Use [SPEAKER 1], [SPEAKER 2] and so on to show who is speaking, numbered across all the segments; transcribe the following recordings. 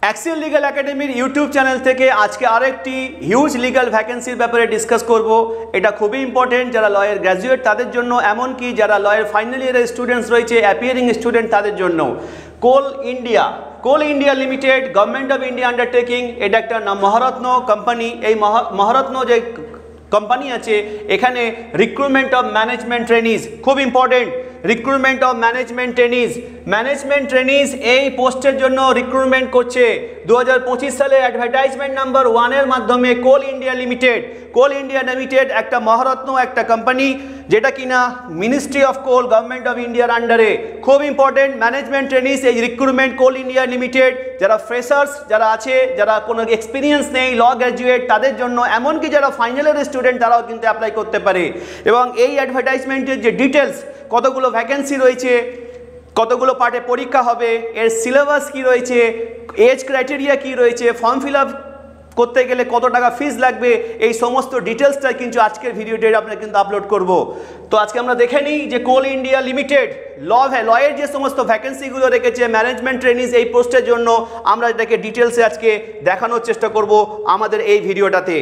[SPEAKER 1] Axial legal একাডেমির YouTube channel থেকে আজকে আরেকটি হিউজ লিগাল ভ্যাকেন্সির ব্যাপারে ডিসকাস করব। এটা খুবই ইম্পর্টেন্ট যারা লয়ের গ্র্যাজুয়েট তাদের জন্য, এমনকি যারা লয়ের ফাইনাল ইয়ারের স্টুডেন্টস রয়েছে, অ্যাপিয়ারিং স্টুডেন্ট তাদের জন্য। Coal India limited, government of India undertaking, এটা একটা মহারত্ন কোম্পানি। এই মহারত্ন যে কোম্পানি আছে এখানে রিক্রুটমেন্ট অফ ম্যানেজমেন্ট ট্রেনিজ, খুব important, recruitment of management trainees এই পোস্টের জন্য রিক্রুটমেন্ট করছে 2025 সালে অ্যাডভার্টাইজমেন্ট নাম্বার 1 এর মাধ্যমে কোল ইন্ডিয়া লিমিটেড একটা মহারত্ন একটা কোম্পানি, যেটা কিনা ministry of coal, government of ইন্ডিয়ার আন্ডারে। খুব ইম্পর্টেন্ট ম্যানেজমেন্ট ট্রেনিজ এই রিক্রুটমেন্ট কোল ইন্ডিয়া লিমিটেড। যারা ফ্রেশার্স যারা আছে, যারা কোনো এক্সপিরিয়েন্স নেই, ল গ্র্যাজুয়েট তাদের জন্য, এমনকি যারা ফাইনালের স্টুডেন্ট তারাও কিন্তু অ্যাপ্লাই করতে পারে। এবং এই অ্যাডভার্টাইজমেন্টের যে ডিটেলস, কতগুলো ভ্যাকেন্সি রয়েছে, কতগুলো পার্টে পরীক্ষা হবে, এর সিলেবাস কি রয়েছে, এজ ক্রাইটেরিয়া কি রয়েছে, ফর্ম ফিল আপ করতে গেলে কত টাকা ফিস লাগবে, এই সমস্ত ডিটেলসটা কিন্তু আজকের ভিডিওতে আমরা কিন্তু আপলোড করব। তো আজকে আমরা দেখে নিই যে কোল ইন্ডিয়া লিমিটেড লয়ের যে সমস্ত ভ্যাকেন্সিগুলো রেখেছে ম্যানেজমেন্ট ট্রেনিজ এই পোস্টের জন্য, আমরা এটাকে ডিটেলসে আজকে দেখানোর চেষ্টা করব আমাদের এই ভিডিওটাতে।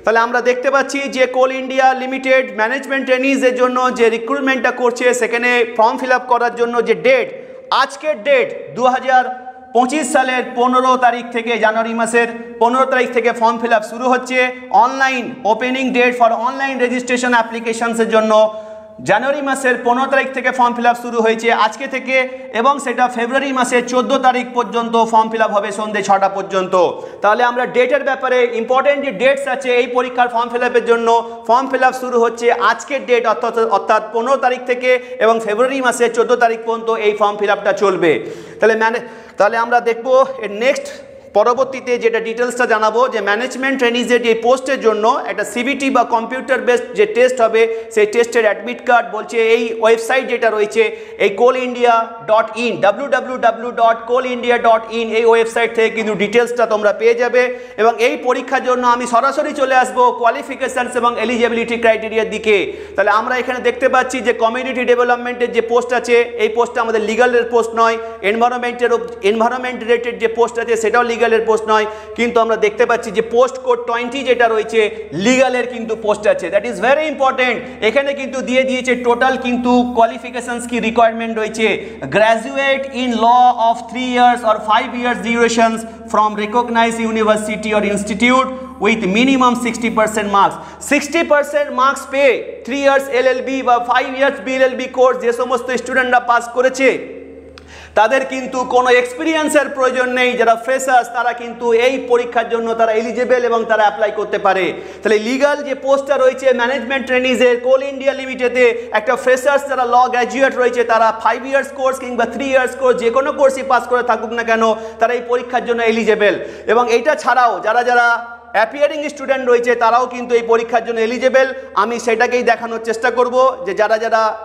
[SPEAKER 1] তাহলে আমরা দেখতে পাচ্ছি যে কোল ইন্ডিয়া লিমিটেড ম্যানেজমেন্ট ট্রেনিজের জন্য যে রিক্রুটমেন্টটা করছে, সেখানে ফর্ম ফিল আপ করার জন্য যে ডেট, আজকের ডেট 2025 সালের 15 তারিখ থেকে, জানুয়ারি মাসের 15 তারিখ থেকে ফর্ম ফিল আপ শুরু হচ্ছে। Online opening date for online registration অ্যাপ্লিকেশনসের জন্য জানুয়ারি মাসের 15 তারিখ থেকে ফর্ম ফিল আপ শুরু হয়েছে আজকে থেকে, এবং সেটা ফেব্রুয়ারি মাসের 14 তারিখ পর্যন্ত ফর্ম ফিল আপ হবে সন্ধ্যে 6টা পর্যন্ত। তাহলে আমরা ডেটের ব্যাপারে ইম্পর্টেন্ট যে ডেটস আছে এই পরীক্ষার ফর্ম ফিল আপের জন্য, ফর্ম ফিল আপ শুরু হচ্ছে আজকের ডেট অর্থাৎ 15 তারিখ থেকে, এবং ফেব্রুয়ারি মাসের 14 তারিখ পর্যন্ত এই ফর্ম ফিল আপটা চলবে। তাহলে আমরা দেখবো এর নেক্সট পরবর্তীতে যেটা ডিটেলসটা জানাবো যে ম্যানেজমেন্ট ট্রেনিজের এই পোস্টের জন্য একটা সিবিটি বা কম্পিউটার বেসড যে টেস্ট হবে, সেই টেস্টের অ্যাডমিট কার্ড বলছে এই ওয়েবসাইট যেটা রয়েছে এই coalindia.in, www.coalindia.in, এই ওয়েবসাইট থেকে কিন্তু ডিটেলসটা তোমরা পেয়ে যাবে। এবং এই পরীক্ষার জন্য আমি সরাসরি চলে আসবো কোয়ালিফিকেশনস এবং এলিজিবিলিটি ক্রাইটেরিয়ার দিকে। তাহলে আমরা এখানে দেখতে পাচ্ছি যে কমিউনিটি ডেভেলপমেন্টের যে পোস্ট আছে, এই পোস্টটা আমাদের লিগালের পোস্ট নয়, এনভায়রনমেন্ট রিলেটেড যে পোস্ট আছে সেটাও লিগালের পোস্ট নয়, কিন্তু আমরা দেখতে পাচ্ছি যে পোস্ট কোড 20 যেটা রয়েছে লিগালের কিন্তু পোস্ট আছে। That is very important. এখানে কিন্তু দিয়ে দিয়েছে টোটাল কিন্তু কোয়ালিফিকেশনস কি রিকোয়ারমেন্ট রয়েছে, graduate in law of 3 years or 5 years durations from recognised university or institute with minimum 60% marks। 60% marks পেয়ে 3 years LLB বা 5 years BLLB কোর্স যে সমস্ত স্টুডেন্টরা পাস করেছে তাদের কিন্তু কোনো এক্সপিরিয়েন্সের প্রয়োজন নেই। যারা ফ্রেশার্স তারা কিন্তু এই পরীক্ষার জন্য তারা এলিজিবল এবং তারা অ্যাপ্লাই করতে পারে। তাহলে লিগাল যে পোস্টটা রয়েছে ম্যানেজমেন্ট ট্রেনিজের কোল ইন্ডিয়া লিমিটেডে, একটা ফ্রেশার্স যারা ল গ্র্যাজুয়েট রয়েছে তারা 5 years কোর্স কিংবা 3 years কোর্স যে কোনো কোর্সই পাস করে থাকুক না কেন, তারা এই পরীক্ষার জন্য এলিজিবল। এবং এইটা ছাড়াও যারা অ্যাপিয়ারিং স্টুডেন্ট রয়েছে তারাও কিন্তু এই পরীক্ষার জন্য এলিজিবল। আমি সেটাকেই দেখানোর চেষ্টা করব যে যারা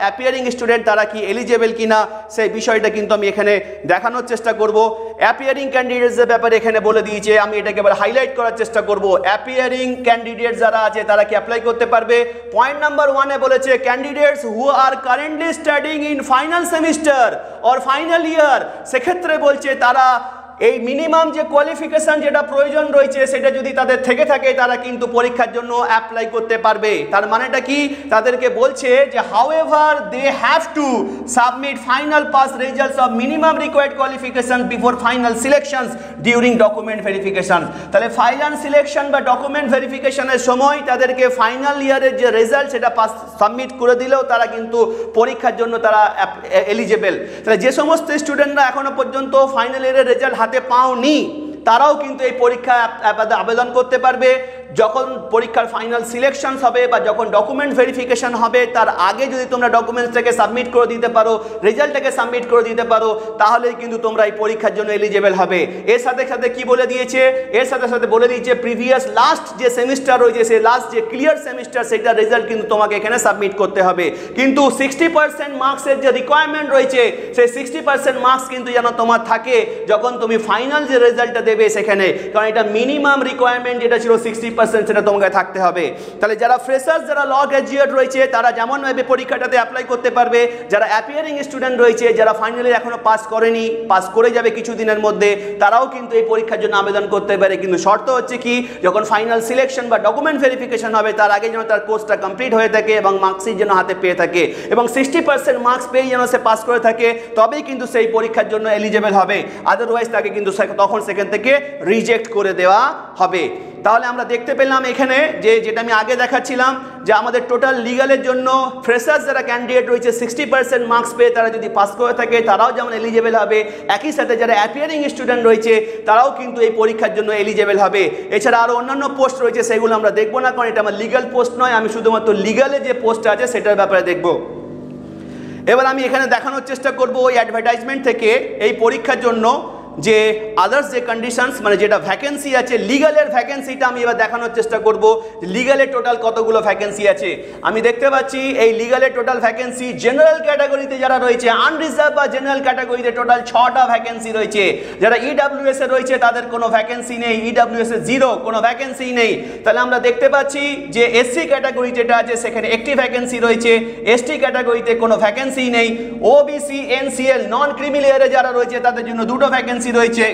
[SPEAKER 1] অ্যাপিয়ারিং স্টুডেন্ট তারা কি এলিজিবল কিনা, সেই বিষয়টা কিন্তু আমি এখানে দেখানোর চেষ্টা করব। অ্যাপিয়ারিং ক্যান্ডিডেটসের ব্যাপারে এখানে বলে দিয়েছে, আমি এটাকে এবার হাইলাইট করার চেষ্টা করব। অ্যাপিয়ারিং ক্যান্ডিডেট যারা আছে তারা কি অ্যাপ্লাই করতে পারবে। পয়েন্ট নাম্বার 1-এ বলেছে candidates who are currently studying in final semester or final year, সেক্ষেত্রে বলছে তারা এই মিনিমাম যে কোয়ালিফিকেশন যেটা প্রয়োজন রয়েছে সেটা যদি তাদের থেকে থাকে তারা কিন্তু পরীক্ষার জন্য অ্যাপ্লাই করতে পারবে। তার মানেটা কি, তাদেরকে বলছে যে however they have to submit final pass results of minimum required qualification before final selections during document verification. তাহলে ফাইনাল সিলেকশন বা ডকুমেন্ট ভেরিফিকেশনের সময় তাদেরকে ফাইনাল ইয়ারের যে রেজাল্ট সেটা সাবমিট করে দিলেও তারা কিন্তু পরীক্ষার জন্য তারা এলিজিবল। তাহলে যে সমস্ত স্টুডেন্টরা এখনো পর্যন্ত ফাইনাল ইয়ারের রেজাল্ট হাতে পাওনি তারাও কিন্তু এই পরীক্ষা আবেদন করতে পারবে। যখন পরীক্ষার ফাইনাল সিলেকশন হবে বা যখন ডকুমেন্ট ভেরিফিকেশন হবে তার আগে যদি তোমরা ডকুমেন্টসটাকে সাবমিট করে দিতে পারো, রেজাল্টটাকে সাবমিট করে দিতে পারো, তাহলেই কিন্তু তোমরা এই পরীক্ষার জন্য এলিজিবল হবে। এর সাথে সাথে কি বলে দিয়েছে, এর সাথে সাথে বলে দিয়েছে প্রিভিয়াস লাস্ট যে সেমিস্টার রয়েছে সেই লাস্ট যে ক্লিয়ার সেমিস্টার সেটার রেজাল্ট কিন্তু তোমাকে এখানে সাবমিট করতে হবে। কিন্তু 60% মার্কসের যে রিকোয়ারমেন্ট রয়েছে সেই 60% মার্কস কিন্তু যেন তোমার থাকে যখন তুমি ফাইনাল যে রেজাল্টটা দেবে সেখানে, কারণ এটা মিনিমাম রিকোয়ারমেন্ট যেটা ছিল 60% 60% সেটা তোমাকে থাকতে হবে। তাহলে যারা ফ্রেশার্স, যারা ল গ্র্যাজুয়েট রয়েছে তারা যেমনভাবে পরীক্ষাটাতে অ্যাপ্লাই করতে পারবে, যারা অ্যাপিয়ারিং স্টুডেন্ট রয়েছে, যারা ফাইনালি এখনো পাস করেনি, পাস করে যাবে কিছুদিনের মধ্যে, তারাও কিন্তু এই পরীক্ষার জন্য আবেদন করতে পারে। কিন্তু শর্ত হচ্ছে কি, যখন ফাইনাল সিলেকশন বা ডকুমেন্ট ভেরিফিকেশন হবে তার আগে যেন তার কোর্সটা কমপ্লিট হয়ে থাকে এবং মার্কশিট যেন হাতে পেয়ে থাকে এবং 60% মার্কস পেয়ে যেন সে পাস করে থাকে, তবেই কিন্তু সেই পরীক্ষার জন্য এলিজেবল হবে। আদারওয়াইজ তাকে কিন্তু তখন সেখান থেকে রিজেক্ট করে দেওয়া হবে। তাহলে আমরা দেখতে পেলাম এখানে যেটা আমি আগে দেখাচ্ছিলাম যে আমাদের টোটাল লিগালের জন্য ফ্রেশার্স যারা ক্যান্ডিডেট রয়েছে 60% মার্কস পেয়ে তারা যদি পাস করে থাকে তারাও যেমন এলিজেবল হবে, একই সাথে যারা অ্যাপিয়ারিং স্টুডেন্ট রয়েছে তারাও কিন্তু এই পরীক্ষার জন্য এলিজেবল হবে। এছাড়া আরও অন্যান্য পোস্ট রয়েছে, সেগুলো আমরা দেখবো না, কারণ এটা আমার লিগাল পোস্ট নয়, আমি শুধুমাত্র লিগালে যে পোস্ট আছে সেটার ব্যাপারে দেখব। এবার আমি এখানে দেখানোর চেষ্টা করব ওই অ্যাডভার্টাইজমেন্ট থেকে এই পরীক্ষার জন্য যে আদার্স যে কন্ডিশনস, মানে যেটা ভ্যাকেন্সি আছে লিগালের ভ্যাকেন্সিটা আমি এবার দেখানোর চেষ্টা করব। লিগালে টোটাল কতগুলো ভ্যাকেন্সি আছে আমি দেখতে পাচ্ছি। এই লিগালে টোটাল ভ্যাকেন্সি জেনারেল ক্যাটাগরিতে যারা রয়েছে, আনরিজার্ভ বা জেনারেল ক্যাটাগরিতে টোটাল 6টা ভ্যাকেন্সি রয়েছে। যারা ইডব্লিউএস এ রয়েছে তাদের কোনো ভ্যাকেন্সি নেই, ইডব্লিউএস এ 0, কোনো ভ্যাকেন্সি নেই। তাহলে আমরা দেখতে পাচ্ছি যে এসসি ক্যাটাগরি যেটা আছে সেখানে একটি ভ্যাকেন্সি রয়েছে, এসটি ক্যাটাগরিতে কোনো ভ্যাকেন্সি নেই, ওবিসি এনসিএল নন ক্রিমিনাল এরিয়া যারা রয়েছে তাদের জন্য 2টো ভ্যাকেন্সি রয়েছে।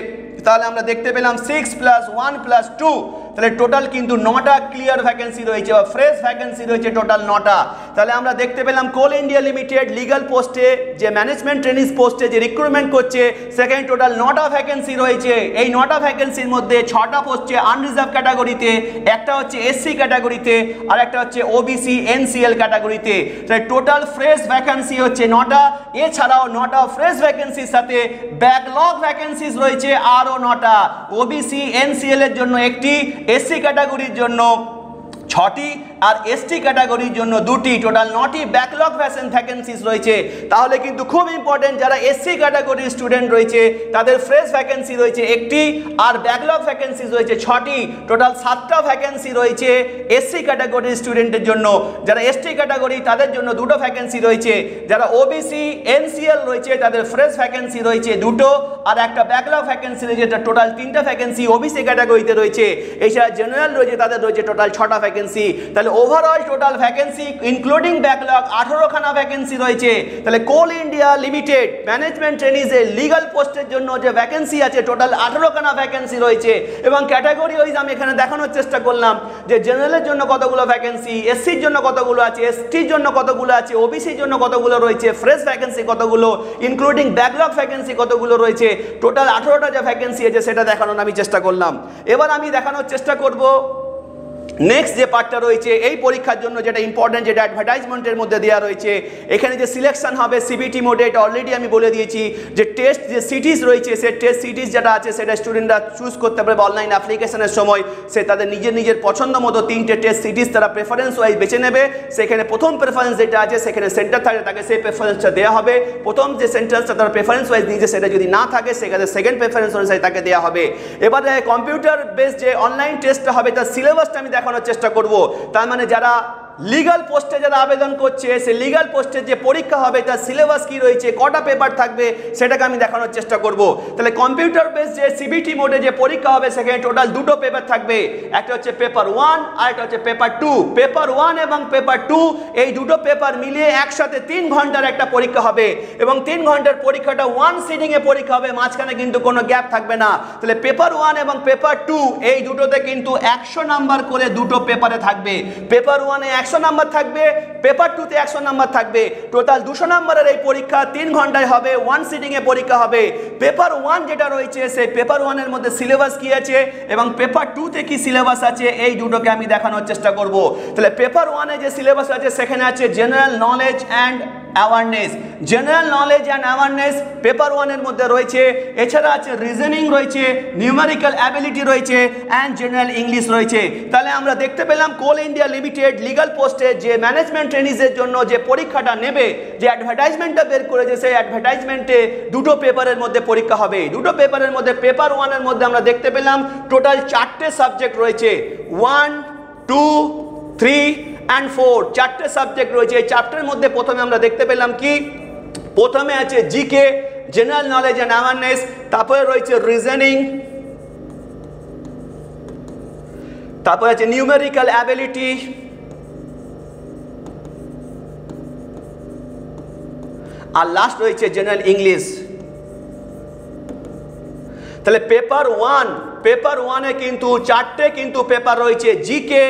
[SPEAKER 1] তাহলে আমরা দেখতে পেলাম 6 + 1 + 2, তাহলে টোটাল কিন্তু 9টা ক্লিয়ার ভ্যাকেন্সি রয়েছে বা ফ্রেশ ভ্যাকেন্সি রয়েছে টোটাল 9টা। তাহলে আমরা দেখতে পেলাম কোল ইন্ডিয়া লিমিটেড লিগাল পোস্টে যে ম্যানেজমেন্ট ট্রেনিং পোস্টে যে রিক্রুটমেন্ট করছে সেখানে টোটাল 9টা ভ্যাকেন্সি রয়েছে। এই 9টা ভ্যাকেন্সির মধ্যে 6টা হচ্ছে আনরিজার্ভ ক্যাটাগরিতে, একটা হচ্ছে এসসি ক্যাটাগরিতে, আর একটা হচ্ছে ওবিসি এনসিএল ক্যাটাগরিতে। তাহলে টোটাল ফ্রেশ ভ্যাকেন্সি হচ্ছে 9টা। এছাড়াও 9টা ফ্রেশ ভ্যাকেন্সির সাথে ব্যাকলগ ভ্যাকেন্সিজ রয়েছে আরও 9টা। ওবিসি এনসিএল এর জন্য একটি, এসসি ক্যাটাগরির জন্য 6টি আর এসটি ক্যাটাগরির জন্য 2টি, টোটাল 9টি ব্যাকলগ ভ্যাকেন্সিস রয়েছে। তাহলে কিন্তু খুব ইম্পর্টেন্ট, যারা এসসি ক্যাটাগরির স্টুডেন্ট রয়েছে তাদের ফ্রেশ ভ্যাকেন্সি রয়েছে একটি আর ব্যাকলগ ভ্যাকেন্সিস রয়েছে 6টি, টোটাল 7টা ভ্যাকেন্সি রয়েছে এসসি ক্যাটাগরির স্টুডেন্টের জন্য। যারা এসটি ক্যাটাগরি তাদের জন্য 2টো ভ্যাকেন্সি রয়েছে। যারা ওবিসি এনসিএল রয়েছে তাদের ফ্রেশ ভ্যাকেন্সি রয়েছে 2টো আর একটা ব্যাকলগ ভ্যাকেন্সি রয়েছে, টোটাল 3টা ভ্যাকেন্সি ওবিসি ক্যাটাগরিতে রয়েছে। এছাড়া জেনারেল রয়েছে তাদের রয়েছে টোটাল 6টা ভ্যাকেন্সি। তাহলে overall total vacancy including backlog 18খানা ভ্যাকেন্সি রয়েছে। তাহলে কোল ইন্ডিয়া লিমিটেড ম্যানেজমেন্ট ট্রেনিজে লিগাল পোস্টের জন্য যে ভ্যাকেন্সি আছে টোটাল 18খানা ভ্যাকেন্সি রয়েছে এবং ক্যাটাগরি ওয়াইজ আমি এখানে দেখানোর চেষ্টা করলাম যে জেনারেলের জন্য কতগুলো ভ্যাকেন্সি, এসসির জন্য কতগুলো আছে, এসটির জন্য কতগুলো আছে, ওবিসির জন্য কতগুলো রয়েছে, ফ্রেশ ভ্যাকেন্সি কতগুলো, ইনক্লুডিং ব্যাকলগ ভ্যাকেন্সি কতগুলো রয়েছে, টোটাল 18টা যে ভ্যাকেন্সি আছে সেটা দেখানোর আমি চেষ্টা করলাম। এবার আমি দেখানোর চেষ্টা করব নেক্সট যে পার্টটা রয়েছে এই পরীক্ষার জন্য যেটা ইম্পর্টেন্ট, যেটা অ্যাডভার্টাইজমেন্টের মধ্যে দেওয়া রয়েছে। এখানে যে সিলেকশন হবে সিবিটি মোডে, এটা অলরেডি আমি বলে দিয়েছি। যে টেস্ট যে সিটিস রয়েছে সে টেস্ট সিটিস যেটা আছে সেটা স্টুডেন্টরা চুজ করতে পারবে অনলাইন অ্যাপ্লিকেশনের সময়। সে তাদের নিজের পছন্দ মতো 3টে টেস্ট সিটিস তারা প্রেফারেন্স ওয়াইজ বেছে নেবে। সেখানে প্রথম প্রেফারেন্স যেটা আছে সেখানে সেন্টার থাকে, তাকে সেই প্রেফারেন্সটা দেওয়া হবে। প্রথম যে সেন্টারটা তারা প্রেফারেন্স ওয়াইজ নিয়েছে সেটা যদি না থাকে সেখানে সেকেন্ড প্রেফারেন্স অনুযায়ী তাকে দেওয়া হবে। এবারে কম্পিউটার বেস যে অনলাইন টেস্টটা হবে তার সিলেবাসটা আমি দেখানোর চেষ্টা করব। তার মানে যারা লিগাল পোস্টে যারা আবেদন করছে সে লিগাল পোস্টের যে পরীক্ষা হবে তার সিলেবাস কি রয়েছে, কটা পেপার থাকবে সেটাকে আমি দেখানোর চেষ্টা করব। তাহলে কম্পিউটার বেস যে সিবিটি মোডে যে পরীক্ষা হবে সেখানে টোটাল 2টো পেপার থাকবে, একটা হচ্ছে পেপার 1 আর একটা হচ্ছে পেপার 2। পেপার 1 এবং পেপার 2 এই 2টো পেপার মিলিয়ে একসাথে 3 ঘন্টার একটা পরীক্ষা হবে এবং 3 ঘন্টার পরীক্ষাটা 1 সিটিং এ পরীক্ষা হবে, মাঝখানে কিন্তু কোনো গ্যাপ থাকবে না। তাহলে পেপার 1 এবং পেপার 2 এই দুটোতে কিন্তু 100 নাম্বার করে 2টো পেপারে থাকবে। পেপার 1 এ 100 নাম্বার থাকবে, পেপার 2তে 100 নাম্বার থাকবে, টোটাল 200 নাম্বারের এই পরীক্ষা 3 ঘন্টায় হবে, 1 সিটিং এ পরীক্ষা হবে। পেপার 1 যেটা রয়েছে সেই পেপার 1 এর মধ্যে সিলেবাস কি আছে এবং পেপার 2তে কি সিলেবাস আছে এই দুটোকে আমি দেখানোর চেষ্টা করব। তাহলে পেপার 1 এ যে সিলেবাস আছে সেখানে আছে general knowledge and awareness. General knowledge and awareness paper 1 এর মধ্যে রয়েছে। এছাড়া আছে রিজনিং রয়েছে, নিউমেরিক্যাল অ্যাবিলিটি রয়েছে অ্যান্ড জেনারেল ইংলিশ রয়েছে। তাহলে আমরা দেখতে পেলাম কোল ইন্ডিয়া লিমিটেড লিগাল পোস্টে যে ম্যানেজমেন্ট ট্রেনিজের জন্য যে পরীক্ষাটা নেবে, যে অ্যাডভার্টাইজমেন্টটা বের করেছে সেই অ্যাডভার্টাইজমেন্টে 2টো পেপারের মধ্যে পরীক্ষা হবে। 2টো পেপারের মধ্যে পেপার 1 এর মধ্যে আমরা দেখতে পেলাম টোটাল 4টে সাবজেক্ট রয়েছে, 1, 2, 3 and 4, 4টে সাবজেক্ট রয়েছে। এই চ্যাপ্টারের মধ্যে প্রথমে আমরা দেখতে পেলাম কি, প্রথমে আছে GK general knowledge and awareness, তারপরে রয়েছে রিজনিং, তারপর আছে নিউমেরিক্যাল অ্যাবিলিটি, আর লাস্ট রয়েছে জেনারেল ইংলিশ। তাহলে পেপার ওয়ানে কিন্তু 4টে কিন্তু পেপার রয়েছে, GK,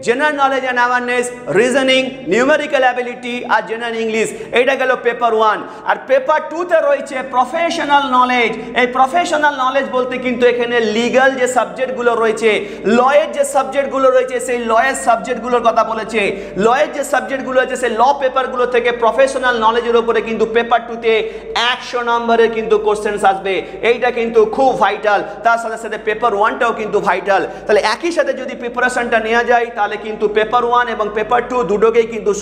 [SPEAKER 1] general knowledge and awareness, reasoning, numerical ability আর জেনারেল ইংলিশ। এইটা গেল পেপার 1। আর পেপার 2তে রয়েছে প্রফেশনাল নলেজ। এই প্রফেশনাল নলেজ বলতে কিন্তু এখানে লিগ্যাল যে সাবজেক্টগুলো রয়েছে, লয়ের যে সাবজেক্টগুলো রয়েছে, সেই লয়ের সাবজেক্টগুলোর কথা বলেছে। লয়ের যে সাবজেক্টগুলো আছে সেই ল পেপারগুলো থেকে প্রফেশনাল নলেজের উপরে কিন্তু পেপার 2তে 100 নম্বরের কিন্তু কোশ্চেন্স আসবে। এইটা কিন্তু খুব ভাইটাল। তার সাথে সাথে পেপার 1টাও কিন্তু ভাইটাল। তাহলে একই সাথে যদি প্রিপারেশনটা নেওয়া যায় তাহলে কিন্তু পেপার 1 এবং পেপার 2 দুটোকেই কিন্তু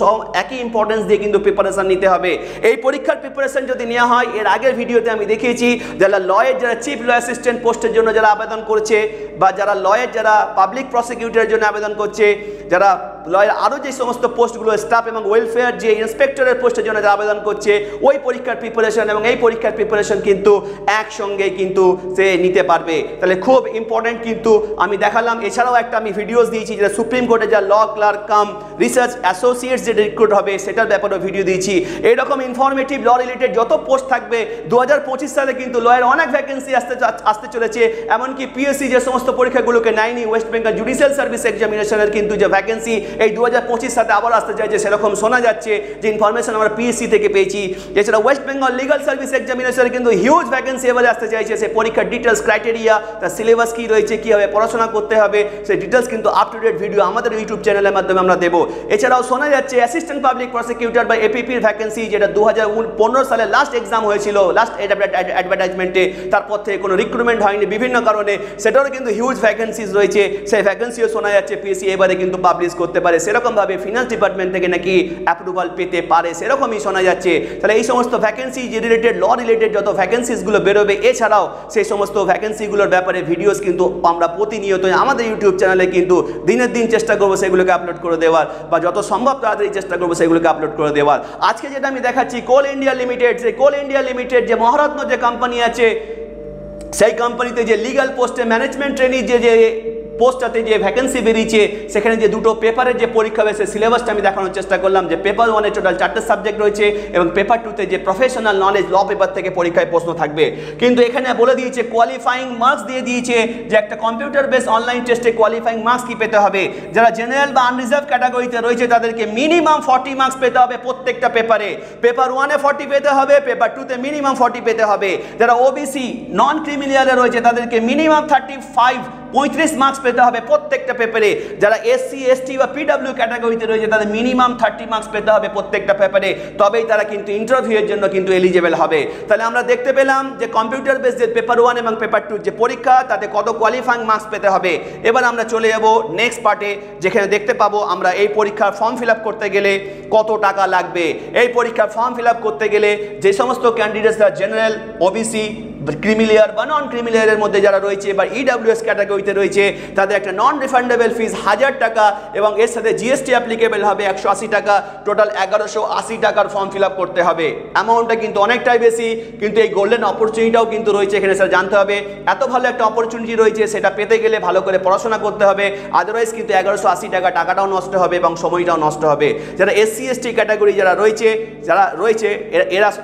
[SPEAKER 1] একই ইম্পর্টেন্স দিয়ে কিন্তু প্রিপারেশন নিতে হবে। এই পরীক্ষার প্রিপারেশন যদি নেওয়া হয়, এর আগের ভিডিওতে আমি দেখিয়েছি যারা লয়ের, যারা চিফ ল অ্যাসিস্ট্যান্ট পোস্টের জন্য যারা আবেদন করছে, বা যারা লয়ের, যারা পাবলিক প্রসিকিউটরের জন্য আবেদন করছে, যারা লয়ের আরও যে সমস্ত পোস্টগুলো স্টাফ এবং ওয়েলফেয়ার যে ইন্সপেক্টরের পোস্টের জন্য যারা আবেদন করছে, ওই পরীক্ষার প্রিপারেশন এবং এই পরীক্ষার প্রিপারেশন কিন্তু একসঙ্গে কিন্তু সে নিতে পারবে। তাহলে খুব ইম্পর্টেন্ট কিন্তু আমি দেখালাম। এছাড়াও একটা আমি ভিডিওস দিয়েছি যেটা সুপ্রিম কোর্টে যা law clerk cum research associates যে রিক্রুট হবে সেটার ব্যাপারেও ভিডিও দিয়েছি। এইরকম ইনফরমেটিভ ল রিলেটেড যত পোস্ট থাকবে 2025 সালে কিন্তু লয়ের অনেক ভ্যাকেন্সি আসতে চলেছে। এমনকি পিএসসি যে সমস্ত পরীক্ষাগুলোকে নেয়নি, ওয়েস্ট বেঙ্গল জুডিশিয়াল সার্ভিস এক্সামিনেশনের কিন্তু যে ভ্যাকেন্সি এই 2025 সালে আবার আসতে চাইছে, সেরকম শোনা যাচ্ছে, যে ইনফরমেশন আমরা পিএসসি থেকে পেয়েছি। এছাড়া ওয়েস্ট বেঙ্গল লিগাল সার্ভিস এক্সামিনেশনে কিন্তু হিউজ ভ্যাকেন্সি এবারে আসতে চাইছে। সে পরীক্ষার ডিটেলস, ক্রাইটেরিয়া, তার সিলেবাস কী রয়েছে, কীভাবে পড়াশোনা করতে হবে, সেই ডিটেলস কিন্তু আপ টু ডেট ভিডিও আমাদের ইউটিউব চ্যানেলের মাধ্যমে আমরা দেবো। এছাড়াও শোনা যাচ্ছে অ্যাসিস্ট্যান্ট পাবলিক প্রসিকিউটর বা এপিপির ভ্যাকেন্সি, যেটা 2015 সালে লাস্ট এক্সাম হয়েছিল, লাস্ট অ্যাডভার্টাইজমেন্টে, তারপর থেকে কোনো রিক্রুটমেন্ট হয়নি বিভিন্ন কারণে, সেটারও কিন্তু হিউজ ভ্যাকেন্সিজ রয়েছে। সেই ভ্যাকেন্সিও শোনা যাচ্ছে পিএসসি এবারে কিন্তু পাবলিশ করতে পারে, সেরকমভাবে ফিনান্স ডিপার্টমেন্ট থেকে নাকি অ্যাপ্রুভাল পেতে পারে, সেরকমই শোনা যাচ্ছে। তাহলে এই সমস্ত ভ্যাকেন্সি যে রিলেটেড, ল রিলেটেড যত ভ্যাকেন্সিসগুলো বেরোবে, এছাড়াও সেই সমস্ত ভ্যাকেন্সিগুলোর ব্যাপারে ভিডিওস কিন্তু আমরা প্রতিনিয়ত আমাদের ইউটিউব চ্যানেলে কিন্তু দিনের দিন চেষ্টা করবো সেগুলোকে আপলোড করে দেওয়ার, বা যত সম্ভব তাড়াতাড়ি চেষ্টা করবো সেগুলোকে আপলোড করে দেওয়ার। আজকে যেটা আমি দেখাচ্ছি কোল ইন্ডিয়া লিমিটেড, সেই কোল ইন্ডিয়া লিমিটেড যে মহারত্ন যে কোম্পানি আছে, সেই কোম্পানিতে যে লিগ্যাল পোস্টে ম্যানেজমেন্ট ট্রেনি যে পোস্টটাতে যে ভ্যাকেন্সি বেরিয়েছে, সেখানে যে দুটো পেপারের যে পরীক্ষা হবে সেই সিলেবাসটা আমি দেখানোর চেষ্টা করলাম। যে পেপার 1-এ টোটাল 4টে সাবজেক্ট রয়েছে এবং পেপার 2-তে যে প্রফেশনাল নলেজ ল পেপার থেকে পরীক্ষায় প্রশ্ন থাকবে। কিন্তু এখানে বলে দিয়েছে কোয়ালিফাইং মার্কস দিয়ে দিয়েছে যে একটা কম্পিউটার বেস অনলাইন টেস্টে কোয়ালিফাইং মার্কস কি পেতে হবে। যারা জেনারেল বা আনরিজার্ভ ক্যাটাগরিতে রয়েছে তাদেরকে মিনিমাম 40 মার্কস পেতে হবে প্রত্যেকটা পেপারে। পেপার 1-এ 40 পেতে হবে, পেপার 2-তে মিনিমাম 40 পেতে হবে। যারা ওবিসি নন ক্রিমিনালে রয়েছে তাদেরকে মিনিমাম 35 মার্কস পেতে হবে প্রত্যেকটা পেপারে। যারা এসসি, এসটি বা পিডব্লিউ ক্যাটাগরিতে রয়েছে তাদের মিনিমাম 30 মার্কস পেতে হবে প্রত্যেকটা পেপারে, তবেই তারা কিন্তু ইন্টারভিউয়ের জন্য কিন্তু এলিজিবল হবে। তাহলে আমরা দেখতে পেলাম যে কম্পিউটার বেস যে পেপার 1 এবং পেপার 2 যে পরীক্ষা, তাতে কত কোয়ালিফাইং মার্কস পেতে হবে। এবার আমরা চলে যাব নেক্সট পার্টে, যেখানে দেখতে পাবো আমরা এই পরীক্ষার ফর্ম ফিল আপ করতে গেলে কত টাকা লাগবে। এই পরীক্ষার ফর্ম ফিল আপ করতে গেলে যে সমস্ত ক্যান্ডিডেটসরা জেনারেল, ওবিসি, ক্রিমিলিয়ার বা নন ক্রিমিলিয়ারের মধ্যে যারা রয়েছে বা ইডব্লিউএস ক্যাটাগরিতে রয়েছে, তাদের একটা নন রিফান্ডেবল ফিস 1000 টাকা এবং এর সাথে জিএসটি অ্যাপ্লিকেবল হবে 180 টাকা। টোটাল 1180 টাকার ফর্ম ফিল আপ করতে হবে। অ্যামাউন্টটা কিন্তু অনেকটাই বেশি, কিন্তু এই গোল্ডেন অপরচুনিটিটাও কিন্তু রয়েছে এখানে, স্যার জানতে হবে। এত ভালো একটা অপরচুনিটি রয়েছে, সেটা পেতে গেলে ভালো করে পড়াশোনা করতে হবে, আদারওয়াইজ কিন্তু 1180 টাকা টাকাটাও নষ্ট হবে এবং সময়টাও নষ্ট হবে। যারা এসসি, এসটি ক্যাটাগরি যারা রয়েছে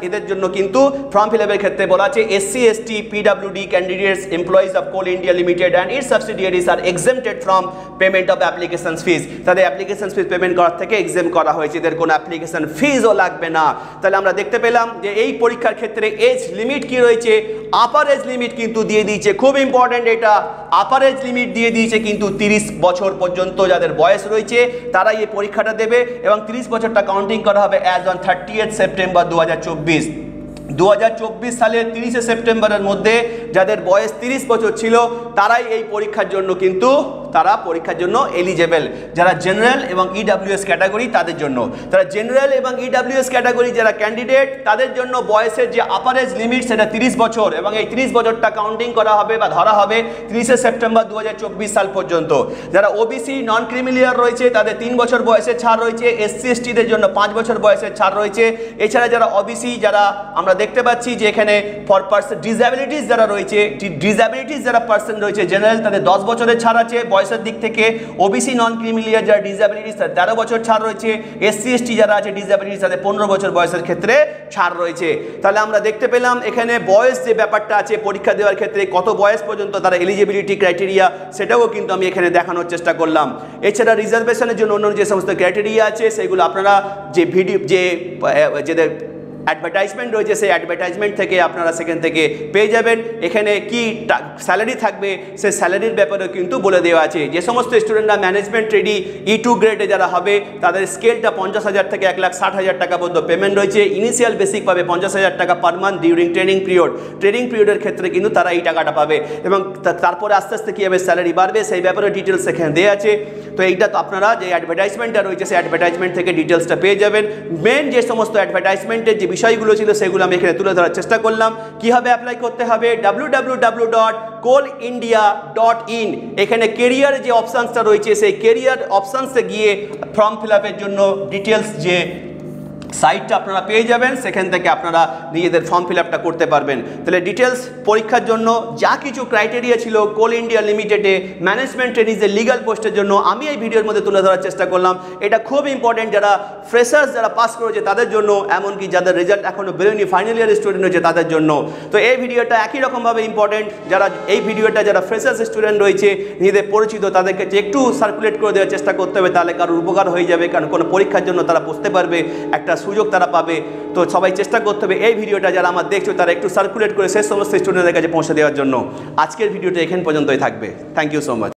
[SPEAKER 1] এদের জন্য কিন্তু ফর্ম ফিল আপের ক্ষেত্রে বলা আছে SC, ST, PWD candidates, employees of Coal India Limited and its subsidiaries are exempted from payment of application fees. তাদের অ্যাপ্লিকেশন ফিস পেমেন্ট করার থেকে এক্সেম্ট করা হয়েছে, এদের কোনো অ্যাপ্লিকেশন ফিজও লাগবে না। তাহলে আমরা দেখতে পেলাম যে এই পরীক্ষার ক্ষেত্রে এজ লিমিট কি রয়েছে। আপার এজ লিমিট কিন্তু দিয়ে দিয়েছে, খুব ইম্পর্টেন্ট এটা, আপার এজ লিমিট দিয়ে দিয়েছে কিন্তু 30 বছর পর্যন্ত যাদের বয়স রয়েছে তারাই এই পরীক্ষাটা দেবে এবং 30 বছরটা কাউন্টিং করা হবে অ্যাজ অন 30 সেপ্টেম্বর 2024। 2024 সালের 30 সেপ্টেম্বরের মধ্যে যাদের বয়স 30 বছর ছিল তারাই এই পরীক্ষার জন্য কিন্তু তারা পরীক্ষার জন্য এলিজেবল। যারা জেনারেল এবং ইডব্লিউএস ক্যাটাগরি তাদের জন্য, তারা জেনারেল এবং ইডব্লিউএস ক্যাটাগরি যারা ক্যান্ডিডেট তাদের জন্য বয়সের যে আপার এজ লিমিট সেটা 30 বছর এবং এই 30 বছরটা কাউন্টিং করা হবে বা ধরা হবে 30 সেপ্টেম্বর 2024 সাল পর্যন্ত। যারা ওবিসি নন ক্রিমিলিয়ার রয়েছে তাদের 3 বছর বয়সের ছাড় রয়েছে, এসসি এসটিদের জন্য 5 বছর বয়সের ছাড় রয়েছে। এছাড়া যারা ওবিসি যারা আমরা দেখতে পাচ্ছি যে এখানে ফর ডিসএবিলিটিস যারা রয়েছে, ডিসএবিলিটিস যারা পার্সন রয়েছে জেনারেল তাদের 10 বছরের ছাড় আছে বয়সের দিক থেকে ওবিসি নন ক্রিমিলিয়ার যারা ডিসএবিলিটিস তাদের 13 বছর ছাড় রয়েছে, এসসি এসটি যারা আছে ডিসএবিলিটিস তাদের 15 বছর বয়সের ক্ষেত্রে ছাড় রয়েছে। তাহলে আমরা দেখতে পেলাম এখানে বয়স যে ব্যাপারটা আছে পরীক্ষা দেওয়ার ক্ষেত্রে কত বয়স পর্যন্ত তারা এলিজিবিলিটি ক্রাইটেরিয়া সেটাও কিন্তু আমি এখানে দেখানোর চেষ্টা করলাম। এছাড়া রিজার্ভেশনের জন্য অন্য যে সমস্ত ক্রাইটেরিয়া আছে সেগুলো আপনারা যে ভিডিও যে অ্যাডভার্টাইজমেন্ট রয়েছে সেই অ্যাডভার্টাইজমেন্ট থেকে আপনারা সেখান থেকে পেয়ে যাবেন। এখানে কি স্যালারি থাকবে সেই স্যালারির ব্যাপারেও কিন্তু বলে দেওয়া আছে। যে সমস্ত স্টুডেন্টরা ম্যানেজমেন্ট ট্রেডি E2 গ্রেডে যারা হবে তাদের স্কেলটা 50,000 থেকে 1,60,000 টাকা পর্যন্ত পেমেন্ট রয়েছে। ইনিশিয়াল বেসিক পাবে 50,000 টাকা পার মান্থ ডিউরিং ট্রেনিং পিরিয়ডের ক্ষেত্রে কিন্তু তারা এই টাকাটা পাবে এবং তারপরে আস্তে আস্তে কীভাবে স্যালারি বাড়বে সেই ব্যাপারে ডিটেলস এখানে দেওয়া আছে। তো এইটা তো আপনারা যে অ্যাডভার্টাইজমেন্টটা রয়েছে সেই অ্যাডভার্টাইজমেন্ট থেকে ডিটেলসটা পেয়ে যাবেন। মেন যে সমস্ত অ্যাডভার্টাইজমেন্টের যে বিষয়গুলো ছিল সেগুলো আমি এখানে তুলে ধরার চেষ্টা করলাম। কীভাবে অ্যাপ্লাই করতে হবে www.coalindia.in এখানে কেরিয়ার যে অপশানসটা রয়েছে সেই কেরিয়ার অপশানসে গিয়ে ফর্ম ফিল আপের জন্য ডিটেলস যে সাইটটা আপনারা পেয়ে যাবেন, সেখান থেকে আপনারা নিজেদের ফর্ম ফিল আপটা করতে পারবেন। তাহলে ডিটেলস পরীক্ষার জন্য যা কিছু ক্রাইটেরিয়া ছিল কোল ইন্ডিয়া লিমিটেডে ম্যানেজমেন্ট ট্রেনিজের লিগাল পোস্টের জন্য আমি এই ভিডিওর মধ্যে তুলে ধরার চেষ্টা করলাম। এটা খুব ইম্পর্টেন্ট যারা ফ্রেশার্স যারা পাস করেছে তাদের জন্য, এমনকি যাদের রেজাল্ট এখনও বেরোয়নি ফাইনাল ইয়ার স্টুডেন্ট রয়েছে তাদের জন্য। তো এই ভিডিওটা একই রকমভাবে ইম্পর্টেন্ট যারা এই ভিডিওটা যারা ফ্রেশার্স স্টুডেন্ট রয়েছে নিজেদের পরিচিত তাদেরকে একটু সার্কুলেট করে দেওয়ার চেষ্টা করতে হবে, তাহলে কারোর উপকার হয়ে যাবে। কারণ কোনো পরীক্ষার জন্য তারা বসতে পারবে, একটা সুযোগ তারা পাবে। তো সবাই চেষ্টা করতে হবে এই ভিডিওটা যারা আমার দেখছো তারা একটু সার্কুলেট করে সেই সমস্ত স্টুডেন্টদের কাছে পৌঁছে দেওয়ার জন্য। আজকের ভিডিওটা এখান পর্যন্তই থাকবে। Thank you so much.